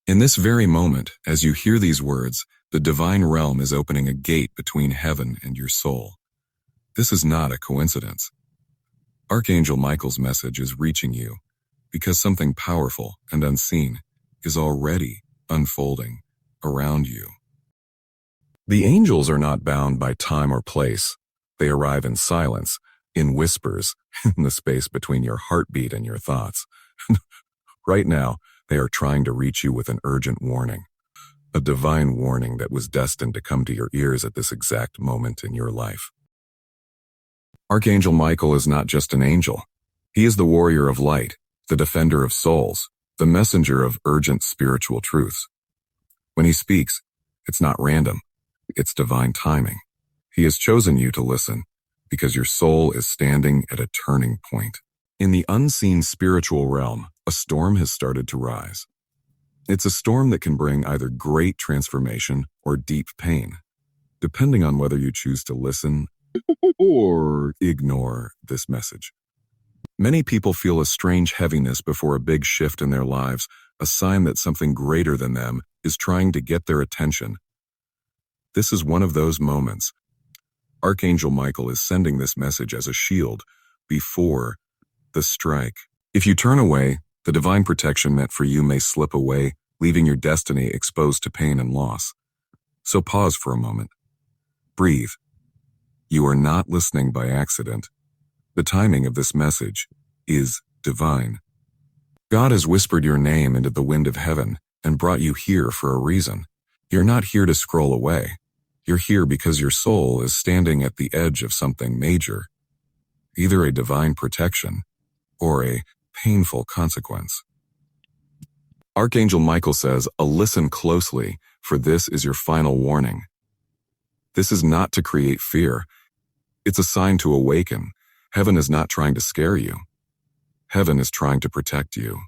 In this very moment, as you hear these words, the divine realm is opening a gate between heaven and your soul. This is not a coincidence. Archangel Michael's message is reaching you because something powerful and unseen is already unfolding around you. The angels are not bound by time or place. They arrive in silence, in whispers, in the space between your heartbeat and your thoughts. Right now, they are trying to reach you with an urgent warning, a divine warning that was destined to come to your ears at this exact moment in your life. Archangel Michael is not just an angel. He is the warrior of light, the defender of souls, the messenger of urgent spiritual truths. When he speaks, it's not random, it's divine timing. He has chosen you to listen because your soul is standing at a turning point. In the unseen spiritual realm, a storm has started to rise. It's a storm that can bring either great transformation or deep pain, depending on whether you choose to listen or ignore this message. Many people feel a strange heaviness before a big shift in their lives, a sign that something greater than them is trying to get their attention. This is one of those moments. Archangel Michael is sending this message as a shield before the strike. If you turn away, the divine protection meant for you may slip away, leaving your destiny exposed to pain and loss. So pause for a moment. Breathe. You are not listening by accident. The timing of this message is divine. God has whispered your name into the wind of heaven and brought you here for a reason. You're not here to scroll away. You're here because your soul is standing at the edge of something major, either a divine protection or a painful consequence. Archangel Michael says, listen closely, for this is your final warning. This is not to create fear. It's a sign to awaken. Heaven is not trying to scare you. Heaven is trying to protect you.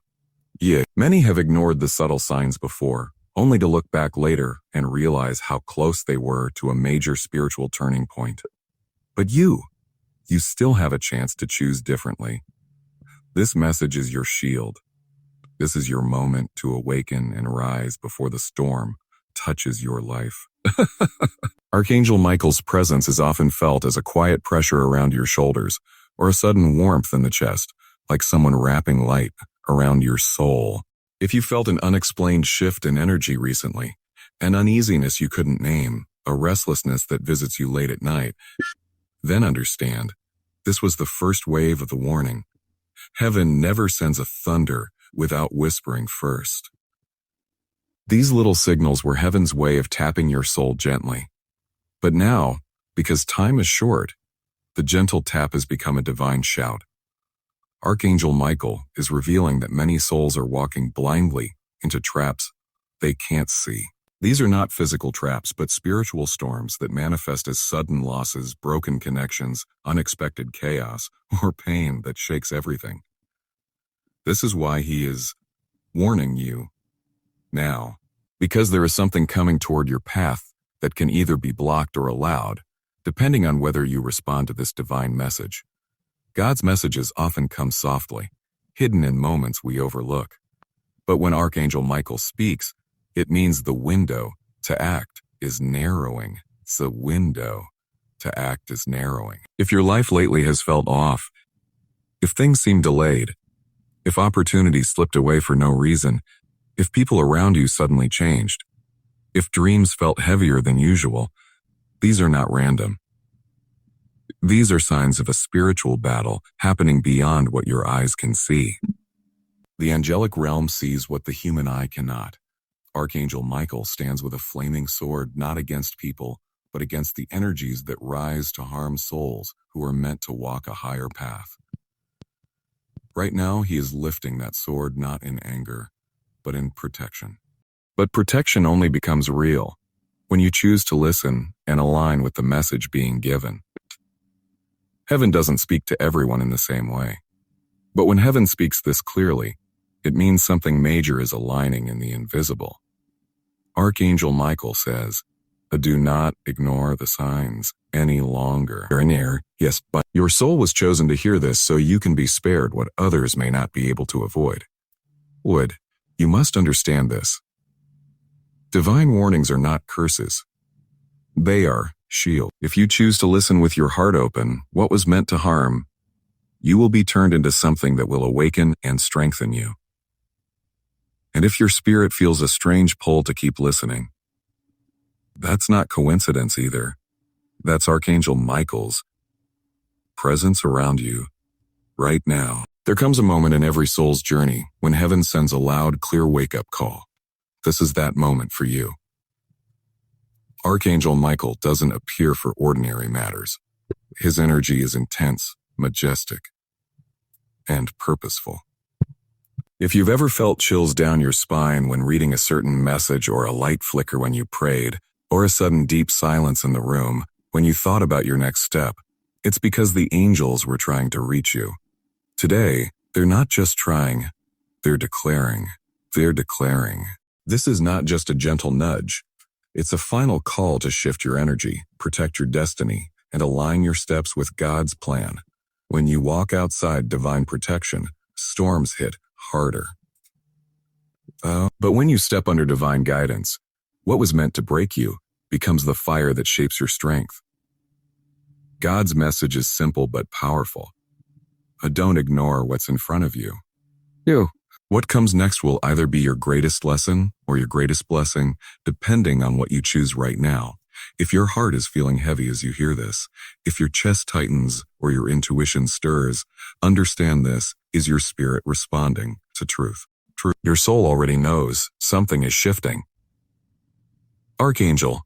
Many have ignored the subtle signs before, only to look back later and realize how close they were to a major spiritual turning point. But you still have a chance to choose differently. This message is your shield. This is your moment to awaken and rise before the storm touches your life. Archangel Michael's presence is often felt as a quiet pressure around your shoulders or a sudden warmth in the chest, like someone wrapping light around your soul. If you felt an unexplained shift in energy recently, an uneasiness you couldn't name, a restlessness that visits you late at night, then understand, this was the first wave of the warning. Heaven never sends a thunder without whispering first. These little signals were heaven's way of tapping your soul gently. But now, because time is short, the gentle tap has become a divine shout. Archangel Michael is revealing that many souls are walking blindly into traps they can't see. These are not physical traps, but spiritual storms that manifest as sudden losses, broken connections, unexpected chaos, or pain that shakes everything. This is why he is warning you now, because there is something coming toward your path that can either be blocked or allowed, depending on whether you respond to this divine message. God's messages often come softly, hidden in moments we overlook. But when Archangel Michael speaks, it means the window to act is narrowing. The window to act is narrowing. If your life lately has felt off, if things seem delayed, if opportunities slipped away for no reason, if people around you suddenly changed, if dreams felt heavier than usual, these are not random. These are signs of a spiritual battle happening beyond what your eyes can see. The angelic realm sees what the human eye cannot. Archangel Michael stands with a flaming sword not against people, but against the energies that rise to harm souls who are meant to walk a higher path. Right now, he is lifting that sword not in anger, but in protection. But protection only becomes real when you choose to listen and align with the message being given. Heaven doesn't speak to everyone in the same way. But when heaven speaks this clearly, it means something major is aligning in the invisible. Archangel Michael says, do not ignore the signs any longer. Yes, but your soul was chosen to hear this so you can be spared what others may not be able to avoid. You must understand this. Divine warnings are not curses. They are shield. If you choose to listen with your heart open, what was meant to harm, you will be turned into something that will awaken and strengthen you. And if your spirit feels a strange pull to keep listening, that's not coincidence either. That's Archangel Michael's presence around you right now. There comes a moment in every soul's journey when heaven sends a loud, clear wake-up call. This is that moment for you. Archangel Michael doesn't appear for ordinary matters. His energy is intense, majestic, and purposeful. If you've ever felt chills down your spine when reading a certain message, or a light flicker when you prayed, or a sudden deep silence in the room when you thought about your next step, it's because the angels were trying to reach you. Today, they're not just trying, they're declaring. They're declaring. This is not just a gentle nudge. It's a final call to shift your energy, protect your destiny, and align your steps with God's plan. When you walk outside divine protection, storms hit harder. But when you step under divine guidance, what was meant to break you becomes the fire that shapes your strength. God's message is simple but powerful. Don't ignore what's in front of you. What comes next will either be your greatest lesson or your greatest blessing, depending on what you choose right now. If your heart is feeling heavy as you hear this, if your chest tightens or your intuition stirs, understand this is your spirit responding to truth. Your soul already knows something is shifting. Archangel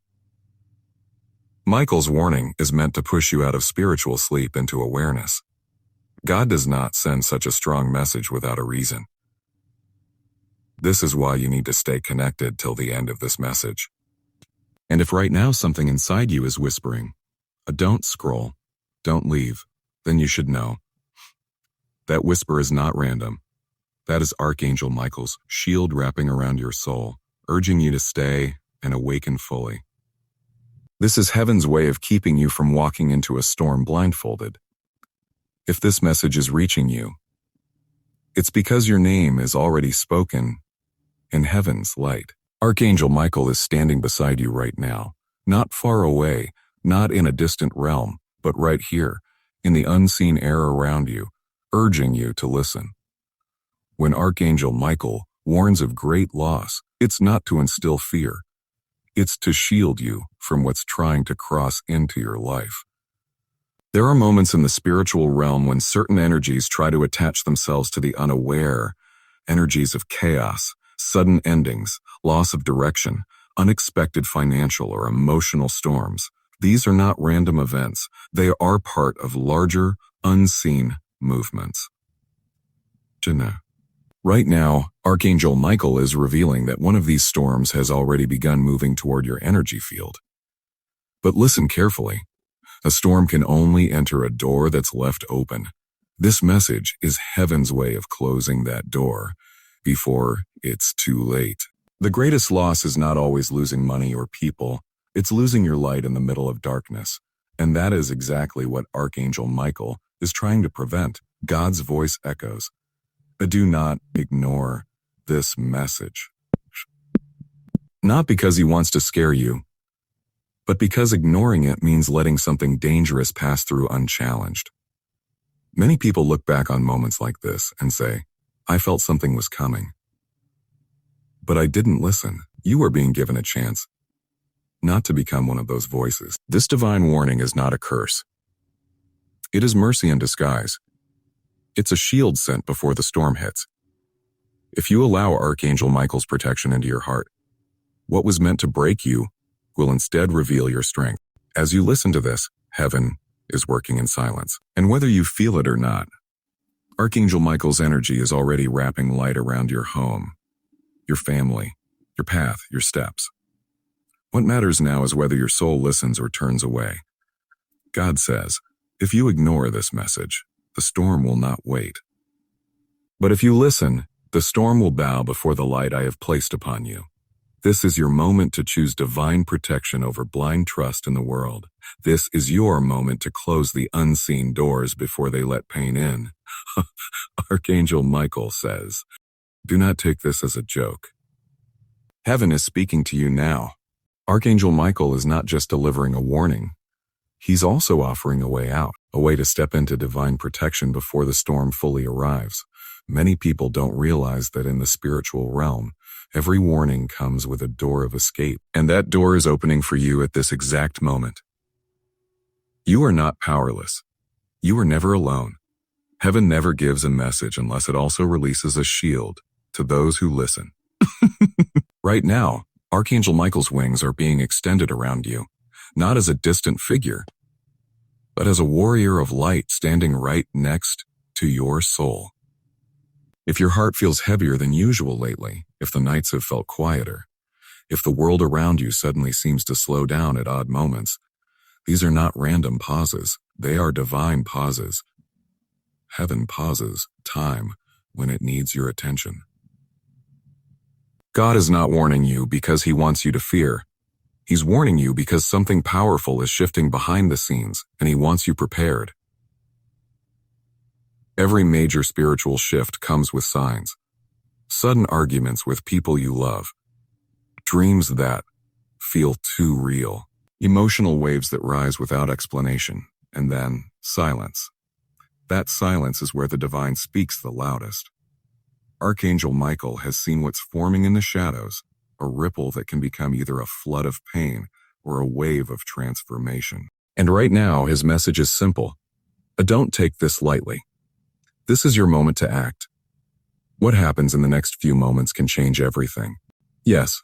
Michael's warning is meant to push you out of spiritual sleep into awareness. God does not send such a strong message without a reason. This is why you need to stay connected till the end of this message. And if right now something inside you is whispering, don't scroll, don't leave, then you should know. That whisper is not random. That is Archangel Michael's shield wrapping around your soul, urging you to stay and awaken fully. This is heaven's way of keeping you from walking into a storm blindfolded. If this message is reaching you, it's because your name is already spoken in heaven's light. Archangel Michael is standing beside you right now, not far away, not in a distant realm, but right here, in the unseen air around you, urging you to listen. When Archangel Michael warns of great loss, it's not to instill fear. It's to shield you from what's trying to cross into your life. There are moments in the spiritual realm when certain energies try to attach themselves to the unaware, energies of chaos, sudden endings, loss of direction, unexpected financial or emotional storms. These are not random events. They are part of larger, unseen movements. Right now, Archangel Michael is revealing that one of these storms has already begun moving toward your energy field. But listen carefully. A storm can only enter a door that's left open. This message is heaven's way of closing that door before it's too late. The greatest loss is not always losing money or people. It's losing your light in the middle of darkness. And that is exactly what Archangel Michael is trying to prevent. God's voice echoes. Do not ignore this message. Not because he wants to scare you, but because ignoring it means letting something dangerous pass through unchallenged. Many people look back on moments like this and say, I felt something was coming. But I didn't listen. You are being given a chance not to become one of those voices. This divine warning is not a curse. It is mercy in disguise. It's a shield sent before the storm hits. If you allow Archangel Michael's protection into your heart, what was meant to break you will instead reveal your strength. As you listen to this, heaven is working in silence. And whether you feel it or not, Archangel Michael's energy is already wrapping light around your home, your family, your path, your steps. What matters now is whether your soul listens or turns away. God says, if you ignore this message, the storm will not wait. But if you listen, the storm will bow before the light I have placed upon you. This is your moment to choose divine protection over blind trust in the world. This is your moment to close the unseen doors before they let pain in. Archangel Michael says, do not take this as a joke. Heaven is speaking to you now. Archangel Michael is not just delivering a warning. He's also offering a way out, a way to step into divine protection before the storm fully arrives. Many people don't realize that in the spiritual realm, every warning comes with a door of escape, and that door is opening for you at this exact moment. You are not powerless. You are never alone. Heaven never gives a message unless it also releases a shield to those who listen. Right now, Archangel Michael's wings are being extended around you, not as a distant figure, but as a warrior of light standing right next to your soul. If your heart feels heavier than usual lately, if the nights have felt quieter, if the world around you suddenly seems to slow down at odd moments, these are not random pauses. They are divine pauses. Heaven pauses time when it needs your attention. God is not warning you because he wants you to fear. He's warning you because something powerful is shifting behind the scenes, and he wants you prepared. Every major spiritual shift comes with signs. Sudden arguments with people you love. Dreams that feel too real. Emotional waves that rise without explanation. And then, silence. That silence is where the divine speaks the loudest. Archangel Michael has seen what's forming in the shadows, a ripple that can become either a flood of pain or a wave of transformation. And right now, his message is simple. Don't take this lightly. This is your moment to act. What happens in the next few moments can change everything. Yes,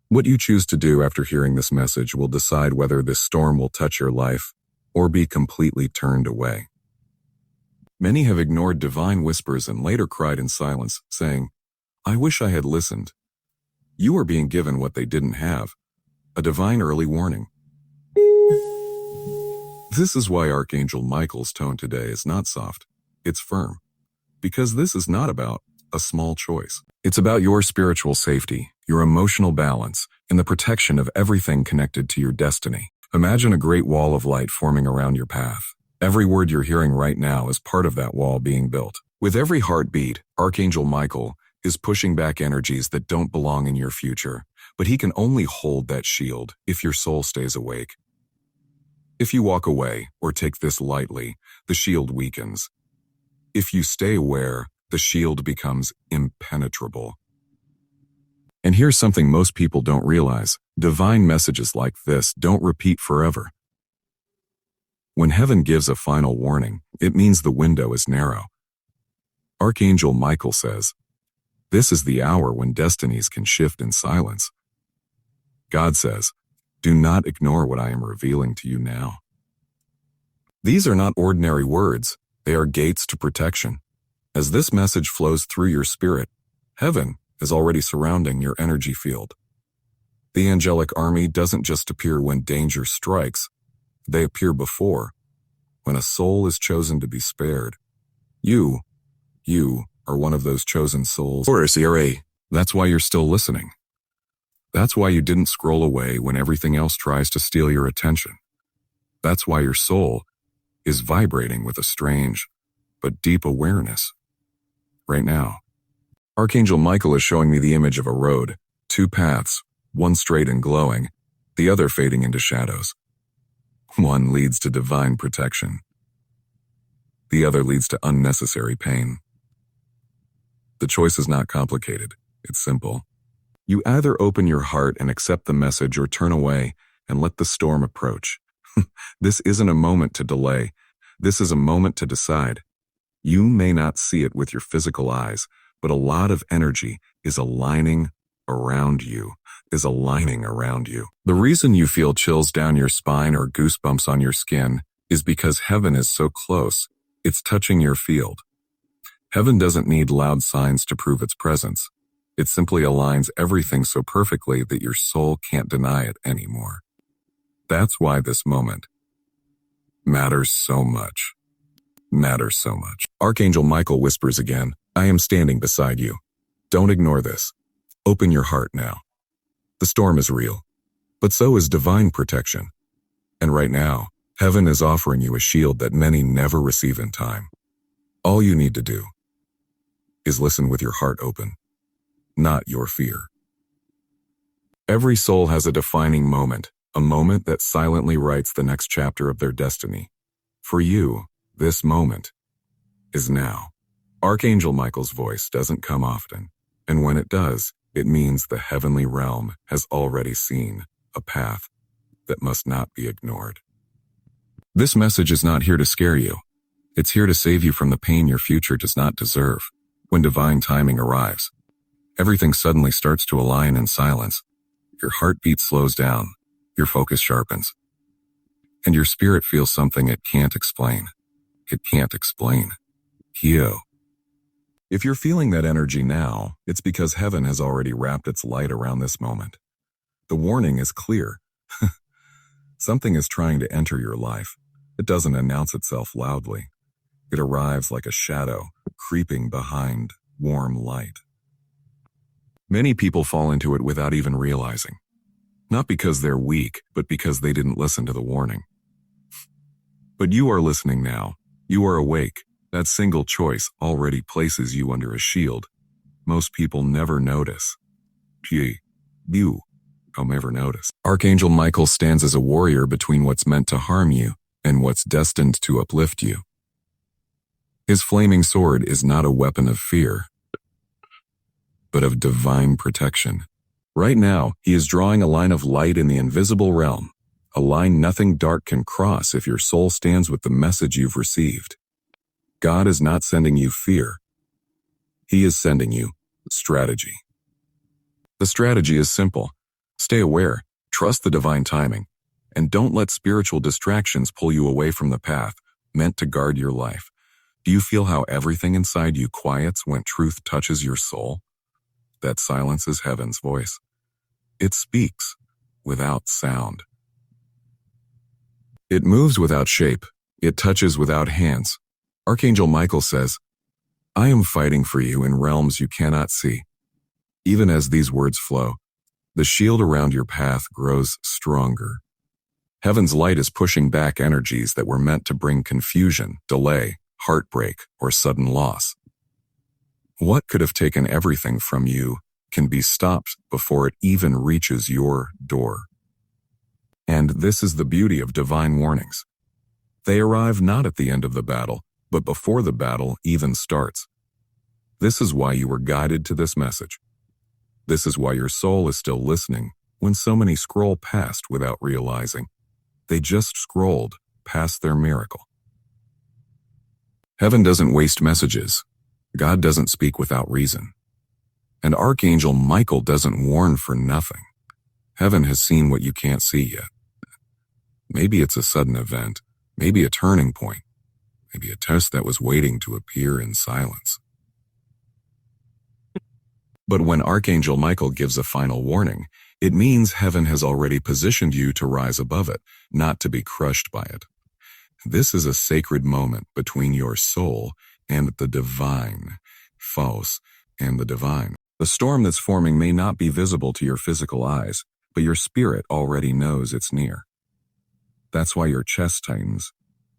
what you choose to do after hearing this message will decide whether this storm will touch your life or be completely turned away. Many have ignored divine whispers and later cried in silence, saying, "I wish I had listened." You are being given what they didn't have, a divine early warning. This is why Archangel Michael's tone today is not soft, it's firm. Because this is not about a small choice. It's about your spiritual safety, your emotional balance, and the protection of everything connected to your destiny. Imagine a great wall of light forming around your path. Every word you're hearing right now is part of that wall being built. With every heartbeat, Archangel Michael is pushing back energies that don't belong in your future, but he can only hold that shield if your soul stays awake. If you walk away or take this lightly, the shield weakens. If you stay aware, the shield becomes impenetrable. And here's something most people don't realize. Divine messages like this don't repeat forever. When heaven gives a final warning, it means the window is narrow. Archangel Michael says, "This is the hour when destinies can shift in silence." God says, "Do not ignore what I am revealing to you now." These are not ordinary words. They are gates to protection. As this message flows through your spirit, heaven is already surrounding your energy field. The angelic army doesn't just appear when danger strikes. They appear before, when a soul is chosen to be spared. You are one of those chosen souls. That's why you're still listening. That's why you didn't scroll away when everything else tries to steal your attention. That's why your soul is vibrating with a strange but deep awareness. Right now, Archangel Michael is showing me the image of a road, two paths, one straight and glowing, the other fading into shadows. One leads to divine protection. The other leads to unnecessary pain. The choice is not complicated. It's simple. You either open your heart and accept the message or turn away and let the storm approach. This isn't a moment to delay. This is a moment to decide. You may not see it with your physical eyes, but a lot of energy is aligning around you. The reason you feel chills down your spine or goosebumps on your skin is because heaven is so close. It's touching your field. Heaven doesn't need loud signs to prove its presence. It simply aligns everything so perfectly that your soul can't deny it anymore. That's why this moment matters so much. Archangel Michael whispers again, "I am standing beside you. Don't ignore this. Open your heart now. The storm is real, but so is divine protection. And right now, heaven is offering you a shield that many never receive in time. All you need to do is listen with your heart open, not your fear." Every soul has a defining moment, a moment that silently writes the next chapter of their destiny. For you, this moment is now. Archangel Michael's voice doesn't come often, and when it does, it means the heavenly realm has already seen a path that must not be ignored. This message is not here to scare you. It's here to save you from the pain your future does not deserve. When divine timing arrives, everything suddenly starts to align in silence. Your heartbeat slows down, your focus sharpens, and your spirit feels something it can't explain. It can't explain. Kyo. If you're feeling that energy now, it's because heaven has already wrapped its light around this moment. The warning is clear. Something is trying to enter your life. It doesn't announce itself loudly. It arrives like a shadow, creeping behind warm light. Many people fall into it without even realizing. Not because they're weak, but because they didn't listen to the warning. But you are listening now. You are awake. That single choice already places you under a shield. Most people never notice. You never notice. Archangel Michael stands as a warrior between what's meant to harm you and what's destined to uplift you. His flaming sword is not a weapon of fear, but of divine protection. Right now, he is drawing a line of light in the invisible realm, a line nothing dark can cross if your soul stands with the message you've received. God is not sending you fear. He is sending you strategy. The strategy is simple. Stay aware, trust the divine timing, and don't let spiritual distractions pull you away from the path meant to guard your life. Do you feel how everything inside you quiets when truth touches your soul? That silence is heaven's voice. It speaks without sound. It moves without shape. It touches without hands. Archangel Michael says, I am fighting for you in realms you cannot see. Even as these words flow, the shield around your path grows stronger. Heaven's light is pushing back energies that were meant to bring confusion, delay, heartbreak, or sudden loss. What could have taken everything from you can be stopped before it even reaches your door. And this is the beauty of divine warnings. They arrive not at the end of the battle, but before the battle even starts. This is why you were guided to this message. This is why your soul is still listening when so many scroll past without realizing. They just scrolled past their miracle. Heaven doesn't waste messages. God doesn't speak without reason. And Archangel Michael doesn't warn for nothing. Heaven has seen what you can't see yet. Maybe it's a sudden event, maybe a turning point, maybe a test that was waiting to appear in silence. But when Archangel Michael gives a final warning, it means heaven has already positioned you to rise above it, not to be crushed by it. This is a sacred moment between your soul and the divine, false, and the divine. The storm that's forming may not be visible to your physical eyes, but your spirit already knows it's near. That's why your chest tightens.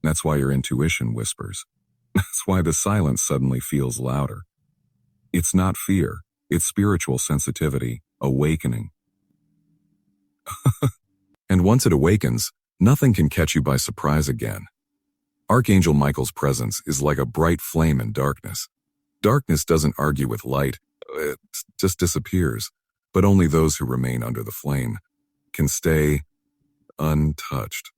That's why your intuition whispers. That's why the silence suddenly feels louder. It's not fear, it's spiritual sensitivity, awakening. And once it awakens, nothing can catch you by surprise again. Archangel Michael's presence is like a bright flame in darkness. Darkness doesn't argue with light, it just disappears. But only those who remain under the flame can stay untouched.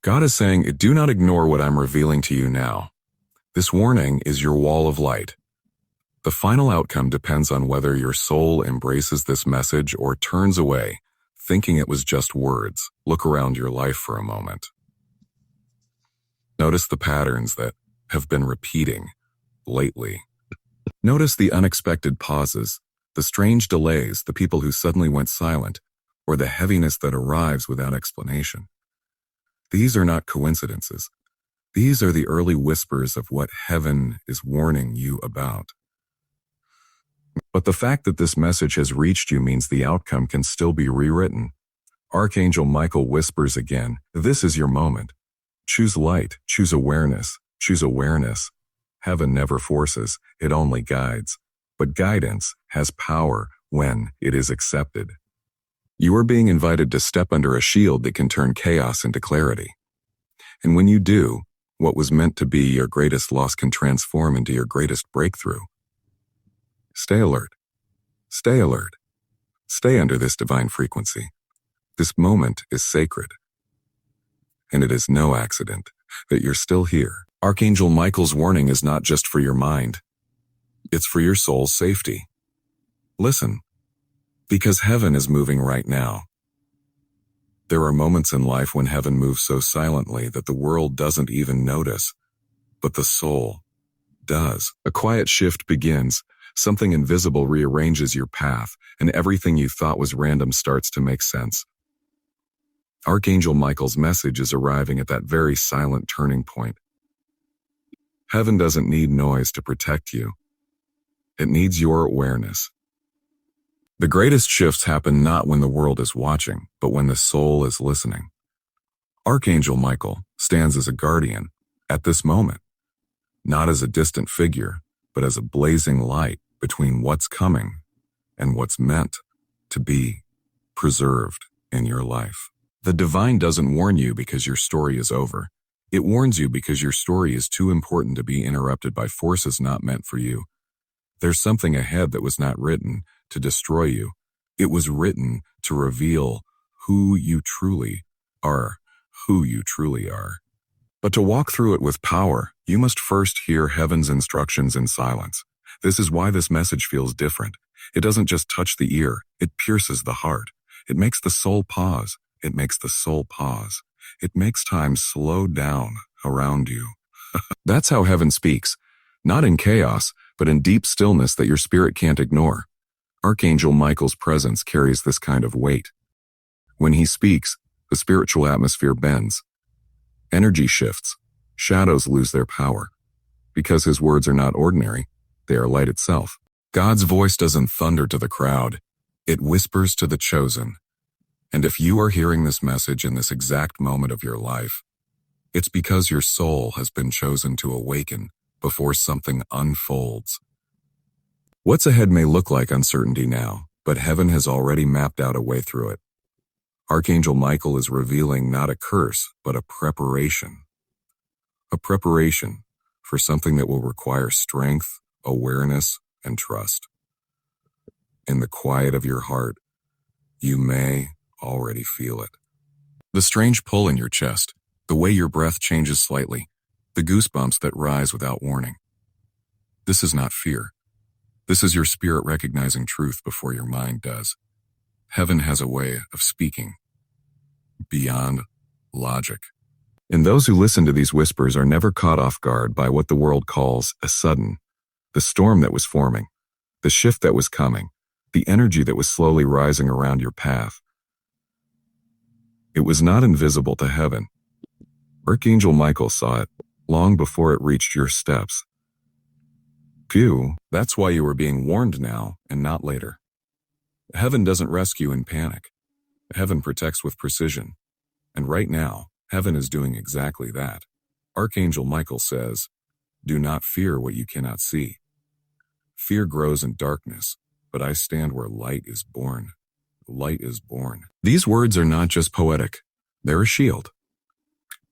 God is saying, do not ignore what I'm revealing to you now. This warning is your wall of light. The final outcome depends on whether your soul embraces this message or turns away, thinking it was just words. Look around your life for a moment. Notice the patterns that have been repeating lately. Notice the unexpected pauses, the strange delays, the people who suddenly went silent, or the heaviness that arrives without explanation. These are not coincidences. These are the early whispers of what heaven is warning you about. But the fact that this message has reached you means the outcome can still be rewritten. Archangel Michael whispers again, this is your moment. Choose light, choose awareness, choose awareness. Heaven never forces, it only guides. But guidance has power when it is accepted. You are being invited to step under a shield that can turn chaos into clarity. And when you do, what was meant to be your greatest loss can transform into your greatest breakthrough. Stay alert. Stay alert. Stay under this divine frequency. This moment is sacred. And it is no accident that you're still here. Archangel Michael's warning is not just for your mind. It's for your soul's safety. Listen, because heaven is moving right now. There are moments in life when heaven moves so silently that the world doesn't even notice, but the soul does. A quiet shift begins, something invisible rearranges your path, and everything you thought was random starts to make sense. Archangel Michael's message is arriving at that very silent turning point. Heaven doesn't need noise to protect you. It needs your awareness. The greatest shifts happen not when the world is watching, but when the soul is listening. Archangel Michael stands as a guardian at this moment, not as a distant figure, but as a blazing light between what's coming and what's meant to be preserved in your life. The divine doesn't warn you because your story is over. It warns you because your story is too important to be interrupted by forces not meant for you. There's something ahead that was not written to destroy you. It was written to reveal who you truly are, But to walk through it with power, you must first hear heaven's instructions in silence. This is why this message feels different. It doesn't just touch the ear, it pierces the heart. It makes the soul pause. It makes the soul pause. It makes time slow down around you. That's how heaven speaks, not in chaos, but in deep stillness that your spirit can't ignore. Archangel Michael's presence carries this kind of weight. When he speaks, the spiritual atmosphere bends. Energy shifts. Shadows lose their power. Because his words are not ordinary, they are light itself. God's voice doesn't thunder to the crowd. It whispers to the chosen. And if you are hearing this message in this exact moment of your life, it's because your soul has been chosen to awaken before something unfolds. What's ahead may look like uncertainty now, but heaven has already mapped out a way through it. Archangel Michael is revealing not a curse, but a preparation. A preparation for something that will require strength, awareness, and trust. In the quiet of your heart, you may already feel it. The strange pull in your chest, the way your breath changes slightly, the goosebumps that rise without warning. This is not fear. This is your spirit recognizing truth before your mind does. Heaven has a way of speaking beyond logic. And those who listen to these whispers are never caught off guard by what the world calls a sudden, the storm that was forming, the shift that was coming, the energy that was slowly rising around your path. It was not invisible to heaven. Archangel Michael saw it long before it reached your steps. Phew, that's why you are being warned now and not later. Heaven doesn't rescue in panic. Heaven protects with precision. And right now, heaven is doing exactly that. Archangel Michael says, "Do not fear what you cannot see. Fear grows in darkness, but I stand where light is born. Light is born." These words are not just poetic. They're a shield.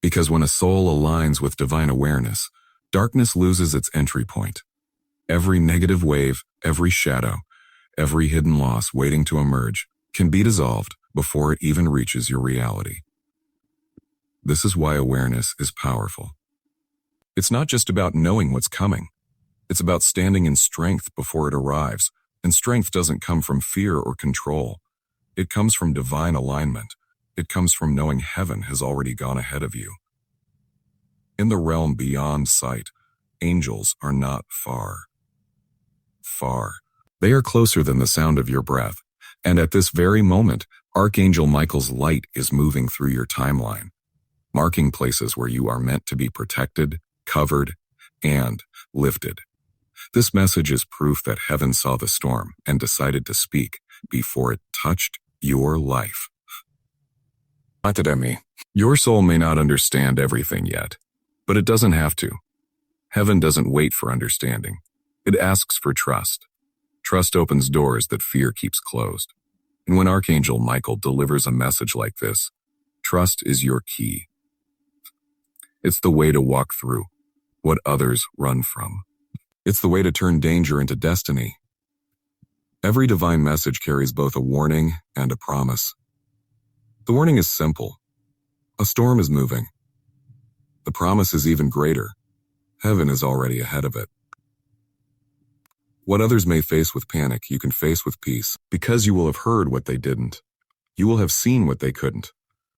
Because when a soul aligns with divine awareness, darkness loses its entry point. Every negative wave, every shadow, every hidden loss waiting to emerge can be dissolved before it even reaches your reality. This is why awareness is powerful. It's not just about knowing what's coming. It's about standing in strength before it arrives, and strength doesn't come from fear or control. It comes from divine alignment. It comes from knowing heaven has already gone ahead of you. In the realm beyond sight, angels are not far. Far. They are closer than the sound of your breath. And at this very moment, Archangel Michael's light is moving through your timeline, marking places where you are meant to be protected, covered, and lifted. This message is proof that heaven saw the storm and decided to speak before it touched your life. Your soul may not understand everything yet, but it doesn't have to. Heaven doesn't wait for understanding. It asks for trust. Trust opens doors that fear keeps closed. And when Archangel Michael delivers a message like this, trust is your key. It's the way to walk through what others run from. It's the way to turn danger into destiny. Every divine message carries both a warning and a promise. The warning is simple. A storm is moving. The promise is even greater. Heaven is already ahead of it. What others may face with panic, you can face with peace, because you will have heard what they didn't. You will have seen what they couldn't.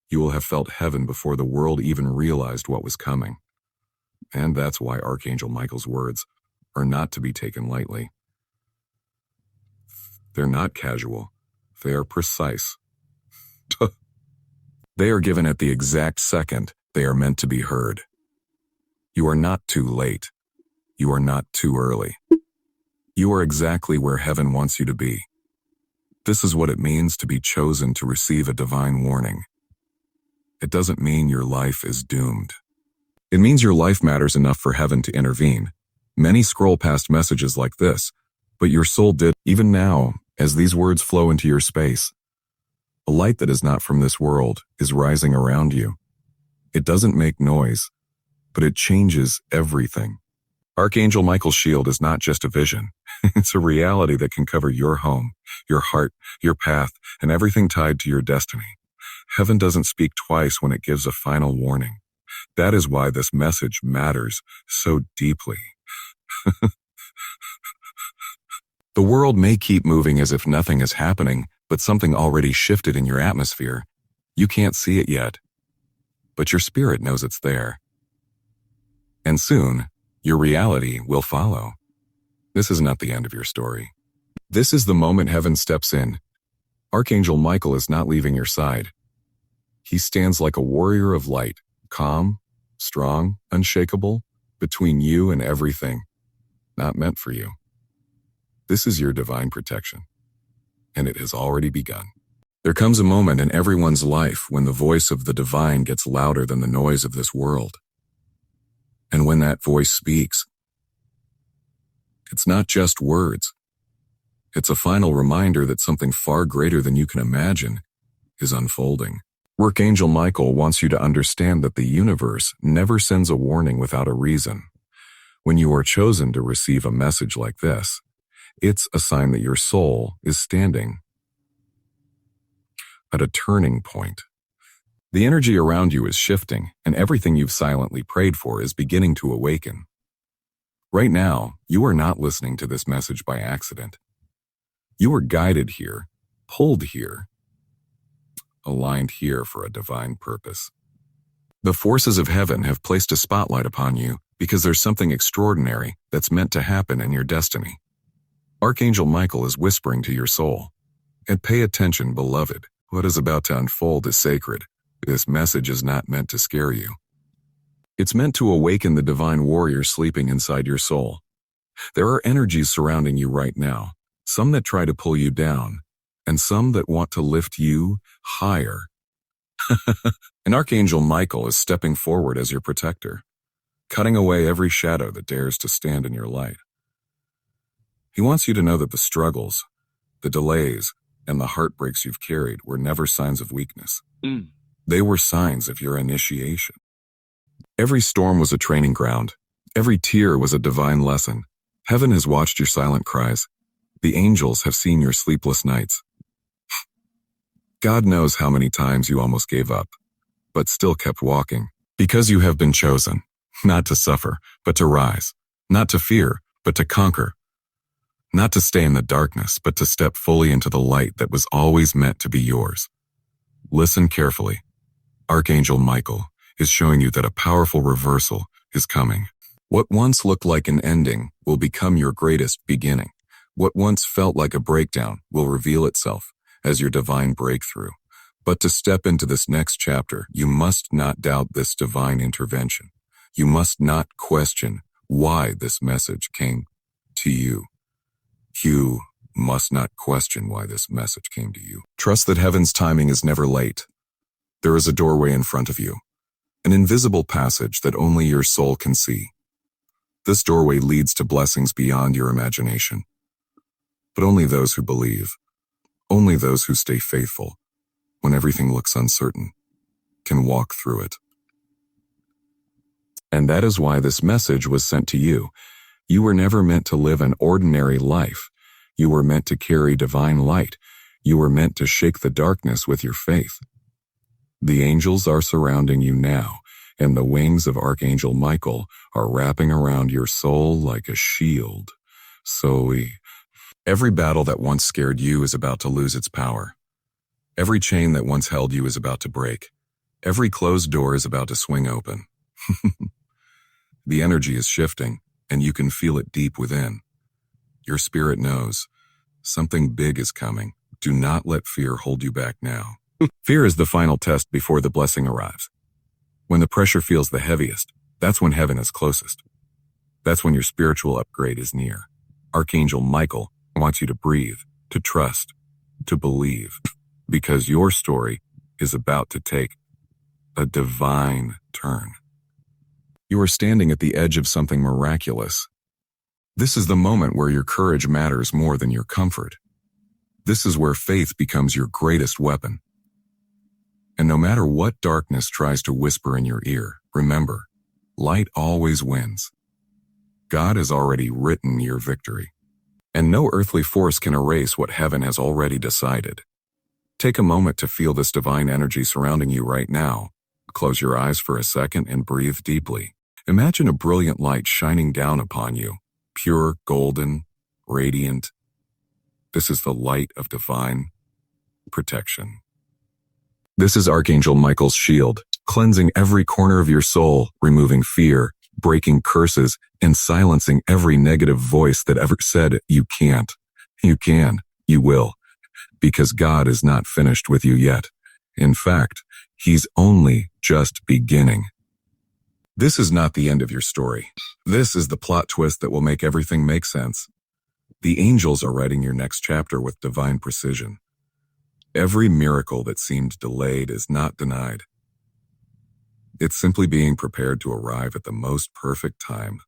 You will have felt heaven before the world even realized what was coming. And that's why Archangel Michael's words are not to be taken lightly. They're not casual. They are precise. They are given at the exact second they are meant to be heard. You are not too late. You are not too early. You are exactly where heaven wants you to be. This is what it means to be chosen to receive a divine warning. It doesn't mean your life is doomed. It means your life matters enough for heaven to intervene. Many scroll past messages like this, but your soul did. Even now, as these words flow into your space, a light that is not from this world is rising around you. It doesn't make noise, but it changes everything. Archangel Michael's shield is not just a vision. It's a reality that can cover your home, your heart, your path, and everything tied to your destiny. Heaven doesn't speak twice when it gives a final warning. That is why this message matters so deeply. The world may keep moving as if nothing is happening, but something already shifted in your atmosphere. You can't see it yet, but your spirit knows it's there. And soon, your reality will follow. This is not the end of your story. This is the moment heaven steps in. Archangel Michael is not leaving your side. He stands like a warrior of light, calm, strong, unshakable, between you and everything not meant for you. This is your divine protection, and it has already begun. There comes a moment in everyone's life when the voice of the divine gets louder than the noise of this world. And when that voice speaks, it's not just words. It's a final reminder that something far greater than you can imagine is unfolding. Archangel Michael wants you to understand that the universe never sends a warning without a reason. When you are chosen to receive a message like this, it's a sign that your soul is standing at a turning point. The energy around you is shifting, and everything you've silently prayed for is beginning to awaken. Right now, you are not listening to this message by accident. You are guided here, pulled here, aligned here for a divine purpose. The forces of heaven have placed a spotlight upon you because there's something extraordinary that's meant to happen in your destiny. Archangel Michael is whispering to your soul, and pay attention, beloved. What is about to unfold is sacred. This message is not meant to scare you. It's meant to awaken the divine warrior sleeping inside your soul. There are energies surrounding you right now, some that try to pull you down, and some that want to lift you higher. And Archangel Michael is stepping forward as your protector, cutting away every shadow that dares to stand in your light. He wants you to know that the struggles, the delays, and the heartbreaks you've carried were never signs of weakness. They were signs of your initiation. Every storm was a training ground. Every tear was a divine lesson. Heaven has watched your silent cries. The angels have seen your sleepless nights. God knows how many times you almost gave up, but still kept walking, because you have been chosen, not to suffer, but to rise, not to fear, but to conquer, not to stay in the darkness, but to step fully into the light that was always meant to be yours. Listen carefully. Archangel Michael is showing you that a powerful reversal is coming. What once looked like an ending will become your greatest beginning. What once felt like a breakdown will reveal itself as your divine breakthrough. But to step into this next chapter, you must not doubt this divine intervention. You must not question why this message came to you. You must not question why this message came to you. Trust that heaven's timing is never late. There is a doorway in front of you, an invisible passage that only your soul can see. This doorway leads to blessings beyond your imagination. But only those who believe Only those who stay faithful, when everything looks uncertain, can walk through it. And that is why this message was sent to you. You were never meant to live an ordinary life. You were meant to carry divine light. You were meant to shake the darkness with your faith. The angels are surrounding you now, and the wings of Archangel Michael are wrapping around your soul like a shield. Every battle that once scared you is about to lose its power. Every chain that once held you is about to break. Every closed door is about to swing open. The energy is shifting, and you can feel it deep within. Your spirit knows something big is coming. Do not let fear hold you back now. Fear is the final test before the blessing arrives. When the pressure feels the heaviest, that's when heaven is closest. That's when your spiritual upgrade is near. Archangel Michael wants you to breathe, to trust, to believe, because your story is about to take a divine turn. You are standing at the edge of something miraculous. This is the moment where your courage matters more than your comfort. This is where faith becomes your greatest weapon. And no matter what darkness tries to whisper in your ear, remember, light always wins. God has already written your victory. And no earthly force can erase what heaven has already decided. Take a moment to feel this divine energy surrounding you right now. Close your eyes for a second and breathe deeply. Imagine a brilliant light shining down upon you, pure, golden, radiant. This is the light of divine protection. This is Archangel Michael's shield, cleansing every corner of your soul, removing fear, breaking curses, and silencing every negative voice that ever said, you can't. You can. You will. Because God is not finished with you yet. In fact, He's only just beginning. This is not the end of your story. This is the plot twist that will make everything make sense. The angels are writing your next chapter with divine precision. Every miracle that seemed delayed is not denied. It's simply being prepared to arrive at the most perfect time.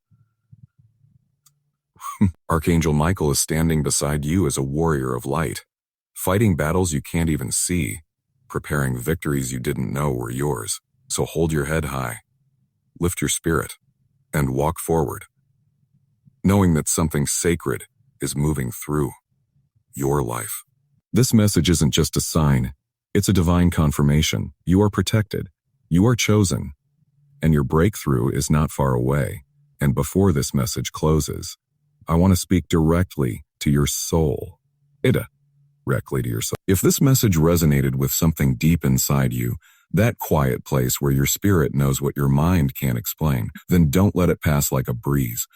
Archangel Michael is standing beside you as a warrior of light, fighting battles you can't even see, preparing victories you didn't know were yours. So hold your head high, lift your spirit, and walk forward, knowing that something sacred is moving through your life. This message isn't just a sign, it's a divine confirmation. You are protected, you are chosen, and your breakthrough is not far away. And before this message closes, I want to speak directly to your soul. Directly to your soul. If this message resonated with something deep inside you, that quiet place where your spirit knows what your mind can't explain, then don't let it pass like a breeze.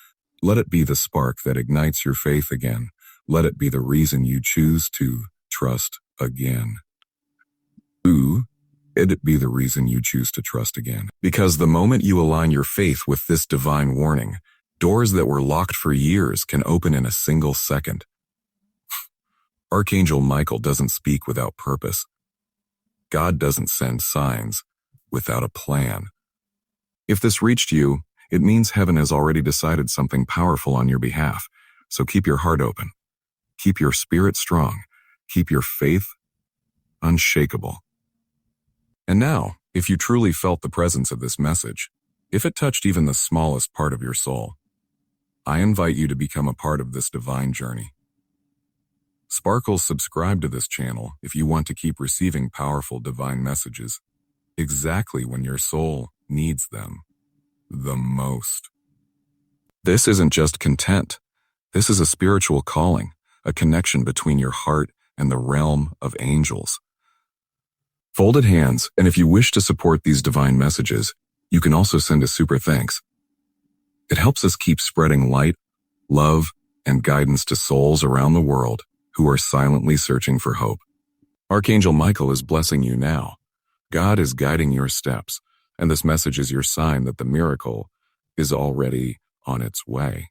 Let it be the spark that ignites your faith again. Let it be the reason you choose to trust again. It'd be the reason you choose to trust again. Because the moment you align your faith with this divine warning, doors that were locked for years can open in a single second. Archangel Michael doesn't speak without purpose. God doesn't send signs without a plan. If this reached you, it means heaven has already decided something powerful on your behalf. So keep your heart open. Keep your spirit strong. Keep your faith unshakable. And now, if you truly felt the presence of this message, if it touched even the smallest part of your soul, I invite you to become a part of this divine journey. Sparkles, subscribe to this channel if you want to keep receiving powerful divine messages exactly when your soul needs them the most. This isn't just content. This is a spiritual calling, a connection between your heart and the realm of angels. Folded hands, and if you wish to support these divine messages, you can also send a super thanks. It helps us keep spreading light, love, and guidance to souls around the world who are silently searching for hope. Archangel Michael is blessing you now. God is guiding your steps, and this message is your sign that the miracle is already on its way.